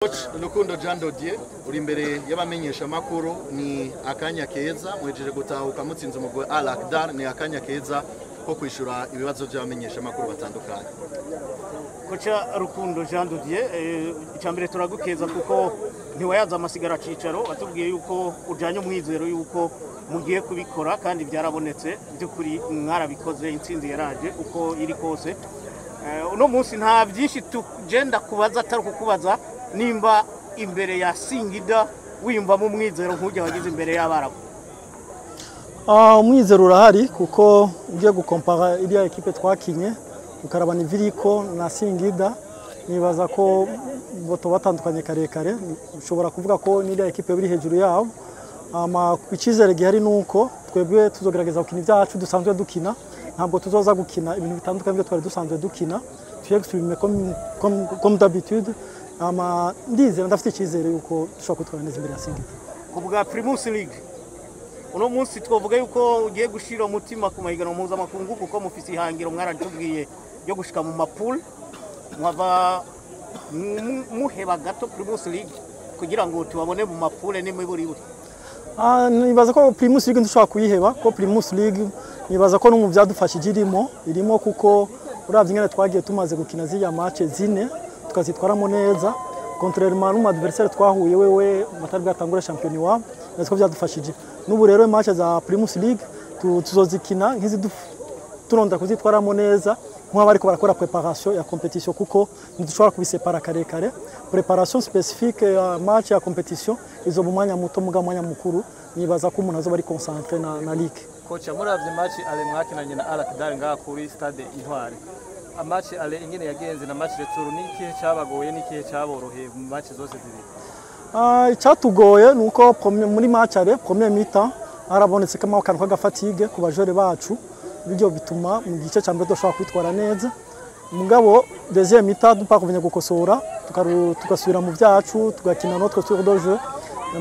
Coach Rukundo Jean Dodier uri imbere y'abamenyesha makuru ni akanya keza mwejeje gutahuka mutsinze umugwe Al Akdar ni akanya keza ko kwishura ibibazo by'abamenyesha makuru batandukanye. Coach Rukundo Jean Dodier icambere turagukeza kuko ntiwayaza amasigara cicaro atubwiye yuko ujanye umwizero yuko mugiye kubikora kandi byarabonetse byukuri mwarabikoze intsinzi yaraje uko iri kose. Uno munsi nta byinshi tugenda kubaza atari kukubaza nimba imbere ya Singida wiyumva mu mwizero nk'ujya wagize imbere y'Abarabu. Umwizero urahari kuko ugiye gukompara iriya ekipe twakinye ukarabana Viriko na Singida nibaza ko boto batandukanye karekare ushobora kuvuga ko n'iriya ekipe biri hejuru yabo. Kwicizere gihari nuko twebwe tuzogerageza gukina ibyacu dusanzwe dukina ntabwo tuzoza gukina ibintu bitandukanye byo twari dusanzwe dukina tuyexprime comme d'habitude ndizera ndafite icyizere yuko dushobora kwitwara neza imbere ya Singida. Kuvuga Primus League uno munsi twavuga yuko ugiye gushira umutima ku mahiganwa mpuzamakungu kuko mufise ihangiro mwaratubwiye yo gushika mu mapool mwava muheba gato Primus League kugira ngo tubabone mu mapool ni muri nibaza ko Primus League ndushaka kuyiheba ko Primus League nibaza ko no mu byadufashije irimo kuko uravye ingene twagiye tumaze gukina ziya match zine tukazitwaramo neza contrairement n'um adversaire twahuye wewe batari bwatangura champion wa natwo byadufashije n'ubu rero match za Primus League tuzozikina nkizi turonda kuzitwaramo neza nk'abari ko barakora préparation ya compétition kuko ntidushobora kubisepara karekare préparation spécifique ya match ya compétition izo mu mwanya muto muga mwanya mukuru nibaza ko umuntu azoba ari concentré na ligue. Coach muravye match ale mwakinanye na Al Akdar ngaha kuri stade Intwari match ale ingene yagenze na match retour niki cyabagoye niki cyaboroheye mu match zose zibiri. Icyatugoye nuko muri match ale premier mi-temps arabonetse kama akantu k'agafatigue ku bajore bacu bijyo bituma mu gice cya mbere doshaka kwitwara neza mugabo deuxième mi-temps dupakovenya gukosora tugasubira mu byacu tugakina notre tour de jeu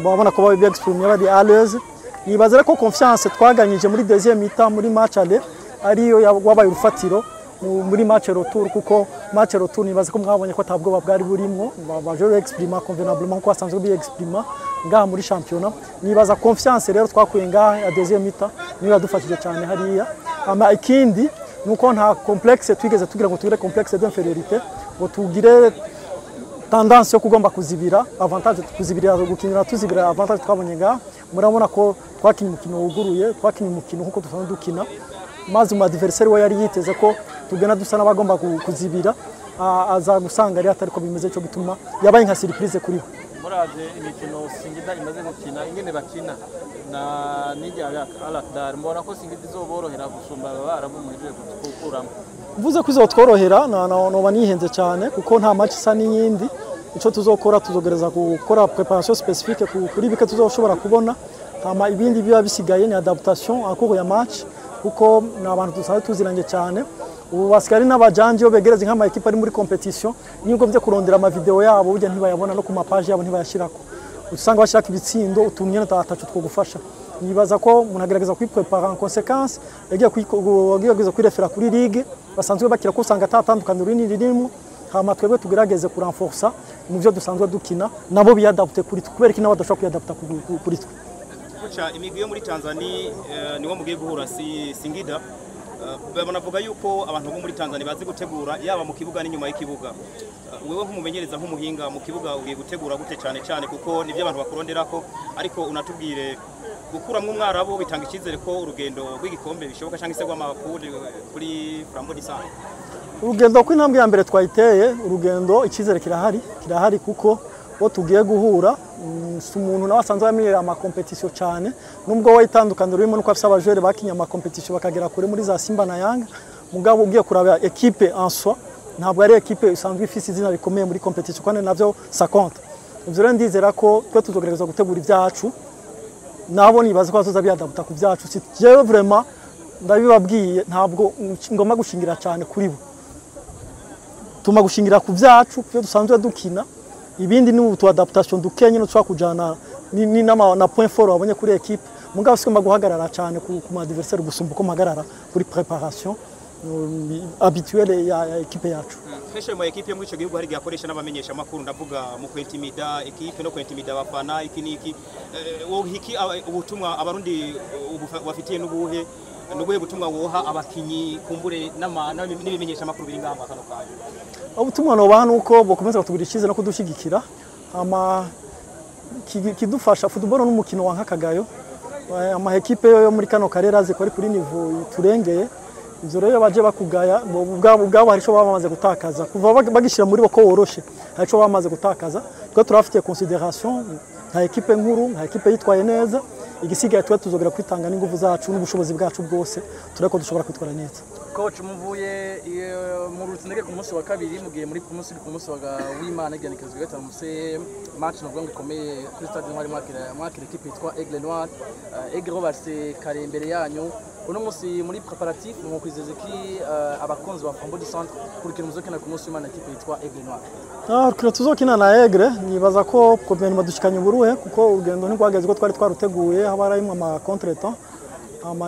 babona ko babe exprimer bari à l'aise nibaza ko confiance twaganyije muri deuxième mi-temps muri match ale ariyo wabaye urufatiro muri match retour kuko match retour nibaza ko mwabonye ko tabwo bwari burimo baje exprimer convenablement ko asanzwe bi exprimer ngaha muri championnat nibaza confiance rero twakuye ngaha ya deuxième mi-temps niyo yadufashije cyane hariya ikindi nuko nta complexe twigeze tugira ngo tugire complexe d'infériorité ngo tugire tendance yo kugomba kuzibira avantage kuzibira gukinira tuzibira avantage twabonye ngaha murabona ko twakinye umukino wuguruye twakinye umukino nkuko dusanzwe dukina maze mu adversaire we yari yiteze ko tugena dusa n'abagomba kuzibira aza gusanga ari atari ko bimeze cyo gutuma yabaye nka surprise kuri we. Muraje imikino Singida imaze gukina ingene bakina na nijya Al Akdar mbona ko Singida izoborohera gusumba Abarabu muheje gukuramo. Mvuze ko izotworohera no banihenze cyane kuko nta match isa n'iyindi ico tuzokora tuzogereza gukora préparation spécifique kuri bike tuzoshobora kubona hama ibindi biba bisigaye ni adaptation en cours ya match kuko n'abantu dusanzwe tuziranye cyane ubu basikari n'abajanje yo begereze nk'ama equipe ari muri competition niyo byo kurondera ama video yabo burya ntibayabona no ku mapage yabo ntibayashirako usanga bashiraka ibitsindo utumye n'atacu two gufasha nibaza ko munagerageza kwiprepara en conséquence yagiye kwirefera kuri ligue basanzwe bakira ko usanga atatandukanye urini ririmo hama twebwe tugerageze ku renforcer mu byo dusanzwe dukina nabo biyadapte kuri kubera ko nabadashaka kuyadapta kuri twe. Kucha imigwi yo muri Tanzania niwo mugiye guhura Singida banavuga yuko abantu bo muri Tanzania bazi gutegura yaba mu kibuga n'inyuma y'ikibuga wewe nk'umumenyereza nk'umuhinga mu kibuga ugiye gutegura gute cyane kuko nivyo abantu bakuronderako ariko unatubwire gukuramwe umwarabu bitanga icyizere ko urugendo rw'igikombe bishoboka cyangwa isegwa amapuri kuri Flambeau du Centre. Urugendo ko intambwe ya mbere twayiteye urugendo icyizere kirahari kuko bo tugiye guhura umuntu nawe asanzwe yamenyera ama competition cyane nubwo wayitandukanira urimo nuko afite abajere bakinya ama competition bakagera kure muri za Simba na Yanga mugabo ugiye kuraba equipe en soi ntabwo ari equipe isanzwe ifise izina rikomeye muri competition kandi navyo ça compte. Ivyo rero ndizera ko twe tuzogerageza gutegura ibyacu nabo nibaza ko bazoza byadapta ku byacu si jewe vraiment ndabibabwiye ntabwo ngoma gushingira cyane kuri bo tuma gushingira ku byacu byo dusanzwe dukina ibindi ni utu adaptation dukenye no twakujana ni na point fort wabonye kuri equipe mugabo sikoma guhagarara cyane ku adversaire gusumba ko magarara kuri préparation habituelle ya ekipe yacu. Kenshi mu ekipe muri ico gihugu hari gakoresha n'abamenyesha makuru ndavuga mu kwentimida ekipe no kwentimida abafana iki niki wohiki ubutumwa abarundi bafitiye n'ubuhe n'ubuhe butumwa woha abakinyi kumbure n'ibimenyesha makuru biri ngamba kano kanya. Ubutumwa no bantu uko bokomeza kutugira ikize no kudushigikira kidufasha football n'umukino wa nkakagayo ama ekipe yo muri kano karere azi ko ari kuri niveau turengeye ivyo rero baje bakugaya ubwabo hari cyo bamaze gutakaza kuva bagishira muri boko woroshe hari cyo bamaze gutakaza ko turafitiye consideration nka ekipe nkuru nka ekipe yitwaye neza igisigaye twe tuzogera kwitanga n'ingufu zacu n'ubushobozi bwacu bwose tureko dushobora kwitwara neza. Coach muvuye mu rutsinege ku munsi wa kabiri mugiye muri ku munsi wa w'Imana igenekerezo gatanu muse match no bwangu komeye kuri stade Ntwari mwakira equipe yitwa Aigle Noir. Aigle barse kare imbere yanyu uno munsi muri preparatif mu kwizeza ki abakonzi ba Flambeau du Centre kurikira muzokina ku munsi w'Imana equipe yitwa Aigle Noir. Kuri tuzokina na Aigle nibaza ko guverinoma dushikanye uburuhe kuko urugendo ntigwageze ko twari twaruteguye habarayimwe ama contretemps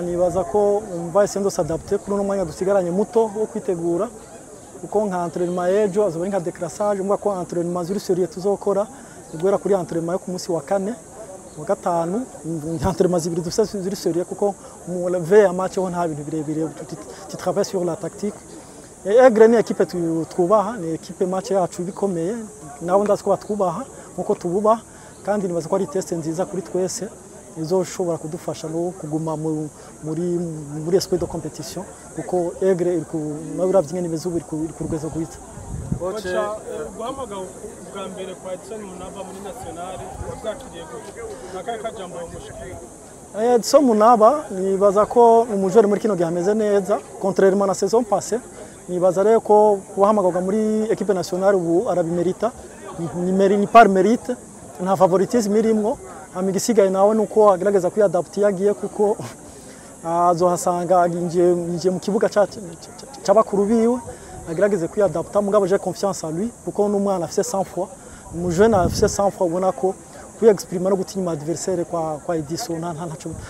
nibaza ko umva isendo s'adapter kuri no mwanya dusigaranye muto wo kwitegura uko nka entraînement ejo azoba nka décrassage umva ko entraînement zuri sérieux tuzokora igwera kuri entraînement yo ku munsi wa kane wa gatanu entraînement zibiri dufise zuri sérieux kuko mu veille match ho nta bintu birebire tu travailles sur la tactique. Aigle ni equipe twubaha ni equipe match yacu bikomeye nabo ndazi ko batwubaha nkuko tububa kandi nibaza ko ari test nziza kuri twese izoshobora kudufasha no kuguma muri esprit de competition kuko Aigle iri ku mabira byingene bizuba iri ku rwezo gwita. Guhamaga bwa mbere kwa Edson Munaba muri nationale bwakiriye nakare kajambo mushikira. Edson Munaba nibaza ko umujore muri kino gihe ameze neza contrairement na saison passée nibaza rero ko guhamagaga muri equipe nationale ubu arabimerita ni par mérite nta favoritisme irimwo amigisigaye nawe nuko agerageza kwiadapter yagiye kuko azohasanga aginje mu kibuga cy'abakuru biwe agerageze kwiadapter mugabo j'ai confiance en lui kuko n'umwana afise 100 fois mu jeune afise 100 fois ubona ko kwiexprimer no gutinya adversaire kwa Edison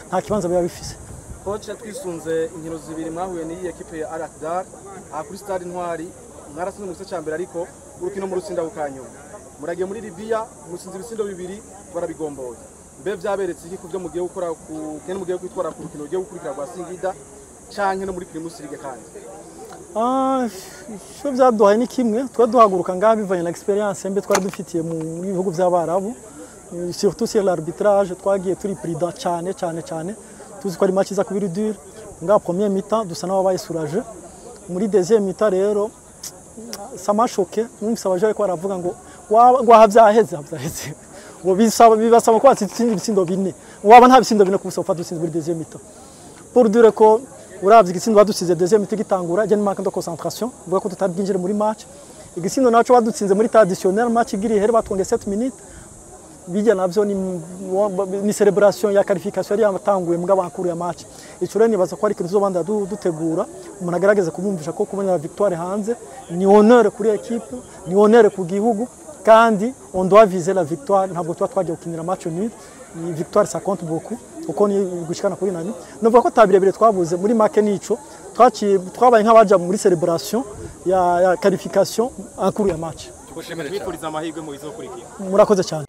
nta kibanza biba bifise. Coach twisunze inkino zibiri mwahuye ni equipe ya Al-Akdar kuri stade Ntwari mwarasinze mu gice cyambere ariko urukino mu rutsinda bukanyuma muragiye muri Libya musinze ibisindo bibiri barabigomboye mbe byaberetse iki kuvyo mugiye gukora ku kene mugiye kwitwara ku rukino rugiye gukurikira rwa Singida canke no muri Primus League kandi cyo byaduhaye ni kimwe twa duhaguruka ngaha bivanye na experience mbe twari dufitiye mu bihugu by'abarabu surtout sur l'arbitrage twagiye turi prudent cyane tuzi ko ari match za kubiri dur nga premier mi-temps dusa n'ababaye soulagé muri deuxième mi-temps rero ça m'a choqué numvise abaje ko baravuga ngo wahavyaheze ngo bibasaba ko atsinda ibisindo bine waba nta bisindo bine kubusa ufata usinze muri deuxième mi-temps pour dire ko uravye igisindo badusize deuxième mi-temps gitangura je manque de concentration vuga ko tutabwinjire muri match igisindo naco badutsinze muri temps additionnel match igiri here batwonge 7 minutes bijya navyo ni celebration ya qualification yari yatanguye mugabo ankuru ya match ico rero nibaza ko ari kintu zobanda dutegura umuntu agerageze kumumvisha ko kubona victoire hanze ni honneur kuri equipe ni honneur ku gihugu kandi on doit viser la victoire ntabwo twagiye gukinira match nul ni victoire ça compte beaucoup uko ni gushikana kuri nani novuga ko tabirebire twabuze muri make nico twabaye nk'abaja muri celebration ya qualification ankuru ya match. Twifuriza amahirwe mu bizokurikira. Murakoze cyane.